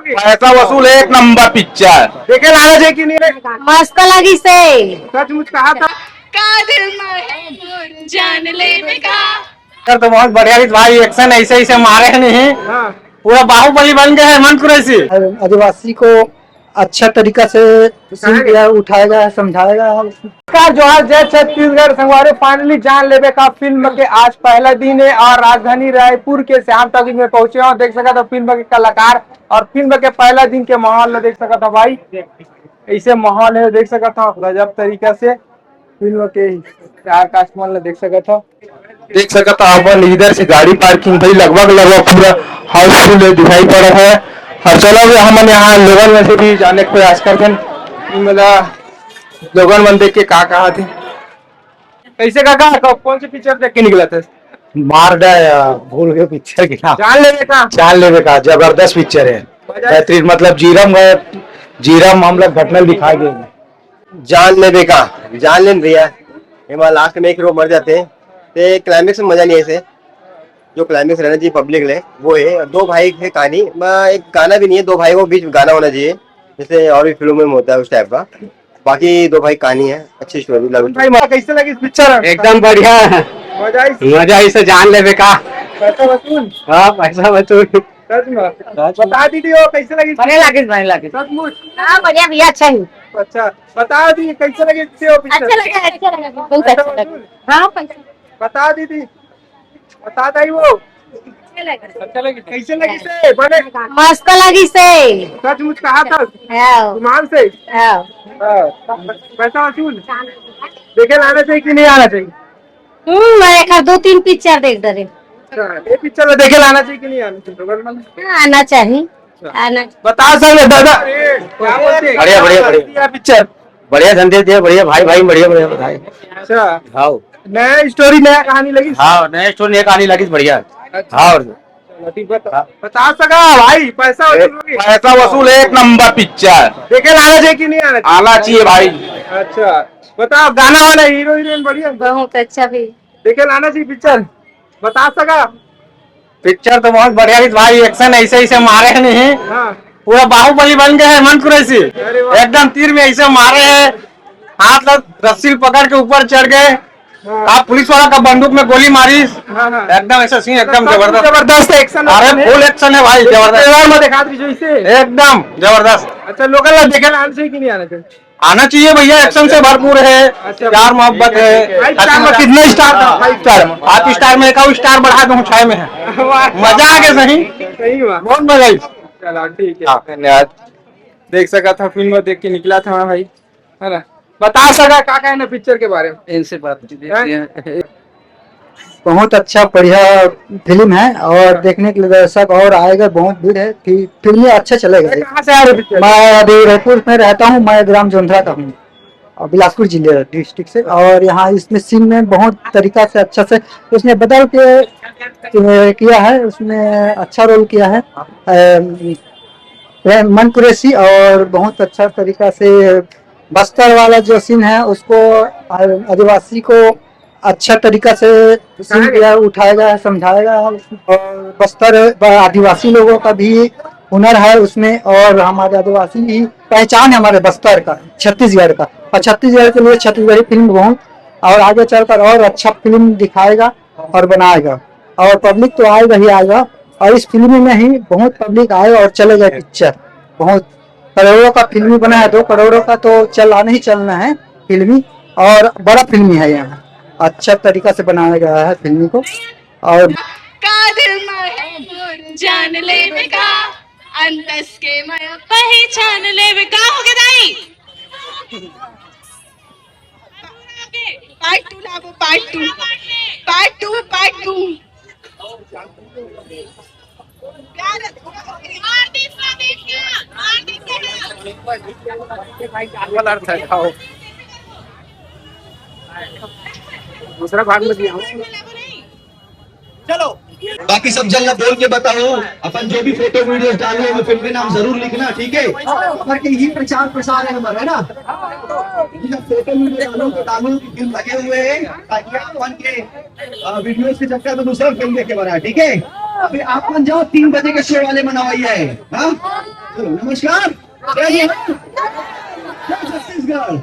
पैसा वसूल एक नंबर पिक्चर देखे लाना चाहिए कि नहीं? मस्त लगी से सचमुच कहा था। जान ले तो बहुत बढ़िया भाई, एक्शन ऐसे ऐसे मारे नहीं, हाँ। पूरा बाहुबली बन गया है मन कुरैशी। आदिवासी को अच्छा तरीका से उठाएगा, समझाएगा। जोहार जय छत्तीसगढ़ संगवारी, फाइनली जान लेवे का फिल्म के आज पहला दिन है और राजधानी रायपुर के श्याम टॉकीज में पहुंचे हो। देख सका था फिल्म के कलाकार और फिल्म के पहला दिन के माहौल देख सका था भाई, ऐसे माहौल है देख सका था गजब तरीका से फिल्म के कस्टमर देख सका था। अपन इधर से गाड़ी पार्किंग भाई लगभग पूरा हाउसफुल दिखाई पड़ रहा है। और चलो हम यहाँ लोगन में से भी जाने का प्रयास करते हैं, लोगन मन देख के कहा थे कैसे काका कौन सी पिक्चर देख के निकला था? मार भूल गए पिक्चर की नाम। जान लेवे का जबरदस्त पिक्चर है, बेहतरीन। मतलब जीरम हम लोग घटना दिखाई गए। जान ले भैया, लास्ट में एक लोग मर जाते हैं तो क्लाइमेक्स में मजा नहीं है। ऐसे जो क्लाइमेक्स रहना चाहिए पब्लिक ले वो है। दो भाई है कहानी, एक गाना भी नहीं है, दो भाई को बीच गाना होना चाहिए जैसे और भी फिल्मों में होता है उस टाइप का। बाकी दो भाई कहानी है, अच्छी स्टोरी लगी। कैसे लगी पिक्चर? एकदम बढ़िया है, मजा इसे जान लेवे का। पैसा वसूल? हाँ पैसा वसूल। बता दीदी वो कैसे लगी? बढ़िया लगे सचमुच? हाँ बढ़िया भैया, अच्छा ही। अच्छा बता दी कैसे लगी पिक्चर? अच्छा लगा बहुत अच्छा लगा। हाँ बता दीदी, बता दी वो अच्छा लगी कैसे लगी से बने? मस्त लगी से सचमुच कहा था हाँ। ईमान से। हाँ। पैसा वसूल? देखे लाना चाहिए कि नहीं आना चाहिए? मैं एक 2-3 पिक्चर देख डरे। ये पिक्चर देखे लाना चाहिए कि नहीं आना चाहिए? आना चाहिए, आना। बता सकते दादा क्या बोलते? बढ़िया बढ़िया बढ़िया पिक्चर, बढ़िया संदेश दिया, बढ़िया भाई भाई बढ़िया बढ़िया बताए। अच्छा हाँ नया स्टोरी नया कहानी लगी। हाँ नया स्टोरी नया कहानी लगी बढ़िया। हाँ बता सका भाई पैसा वसूल एक नंबर पिक्चर देखे लाना चाहिए कि नहीं आना चाहिए? आना चाहिए भाई। अच्छा बताओ गाना वाना हीरो हीरोइन बढ़िया बहुत अच्छा भी देखे लाना चाहिए पिक्चर? बता सका पिक्चर तो बहुत बढ़िया भाई, एक्शन ऐसे ऐसे मारे नहीं, हाँ। पूरा बाहुबली बन गया है मन कुरैशी। एकदम तीर में ऐसे मारे हैं, हाथ रस्सी पकड़ के ऊपर चढ़ गए। आप पुलिस वाला का बंदूक में गोली मारी, एकदम ऐसा सीन एकदम जबरदस्त एक्शन। अरे फुल एक्शन है भाई, जबरदस्त एकदम जबरदस्त। अच्छा लोकल देखे आना चाहिए कि नहीं आना चाहिए? आना चाहिए भैया, एक्शन से भरपूर है, प्यार मोहब्बत है। कितना स्टार था? 5 स्टार। 5 स्टार में 1 स्टार बढ़ा दूं 6 में है। मजा आ गया सही बहुत मजा आई। चलो ठीक है धन्यवाद। देख सका था फिल्म देख के निकला था भाई, है ना? बता सका क्या कहना पिक्चर के बारे में? इनसे बात बहुत अच्छा बढ़िया फिल्म है और देखने के लिए दर्शक और आएगा, बहुत भीड़ है। फिल्म अच्छा चलेगा। कहाँ से आ रहे पिक्चर? मैं अभी रायपुर में रहता हूँ, मैं ग्राम जोंधरा का हूँ और बिलासपुर जिले डिस्ट्रिक्ट से। और यहाँ इसमें सीन में बहुत तरीका से अच्छा से उसने बदल के किया है, उसमें अच्छा रोल किया है मन कुरैशी। और बहुत अच्छा तरीका से बस्तर वाला जो सीन है उसको आदिवासी को अच्छा तरीका से उठाएगा, समझाएगा। और बस्तर आदिवासी लोगों का भी हुनर है उसमें, और हमारे आदिवासी की पहचान है हमारे बस्तर का, छत्तीसगढ़ का। और छत्तीसगढ़ के लिए छत्तीसगढ़ी फिल्म बहुत और आगे चलकर और अच्छा फिल्म दिखाएगा और बनाएगा। और पब्लिक तो आएगा ही आएगा, और इस फिल्म में ही बहुत पब्लिक आएगा और चलेगा पिक्चर। बहुत करोड़ों का फिल्मी बना है, 2 करोड़ों का तो चलाना ही चलना है फिल्मी, और बड़ा फिल्मी है यहाँ, अच्छा तरीका से बनाया गया है फिल्मी को। और जान ले का अंतस के माया पहचान ले का हो गया दाई। पार्ट 2 लाओ, पार्ट 2 दूसरा भाग में दिया चलो बाकी सब जगह बोल के बताओ। अपन जो भी फोटो वीडियो डाले हैं फिल्म के नाम जरूर लिखना, ठीक है? यही प्रचार प्रसार है हमारा, है ना? फोटो वीडियो डालो की फिल्म लगे हुए हैं ताकि अपन के वीडियो के चक्कर में दूसरा फिल्म देख के बना, ठीक है? अभी आप जाओ 3 बजे के शो वाले मनावाइए, हाँ? चलो, नमस्कार जय जवान, जय छत्तीसगढ़।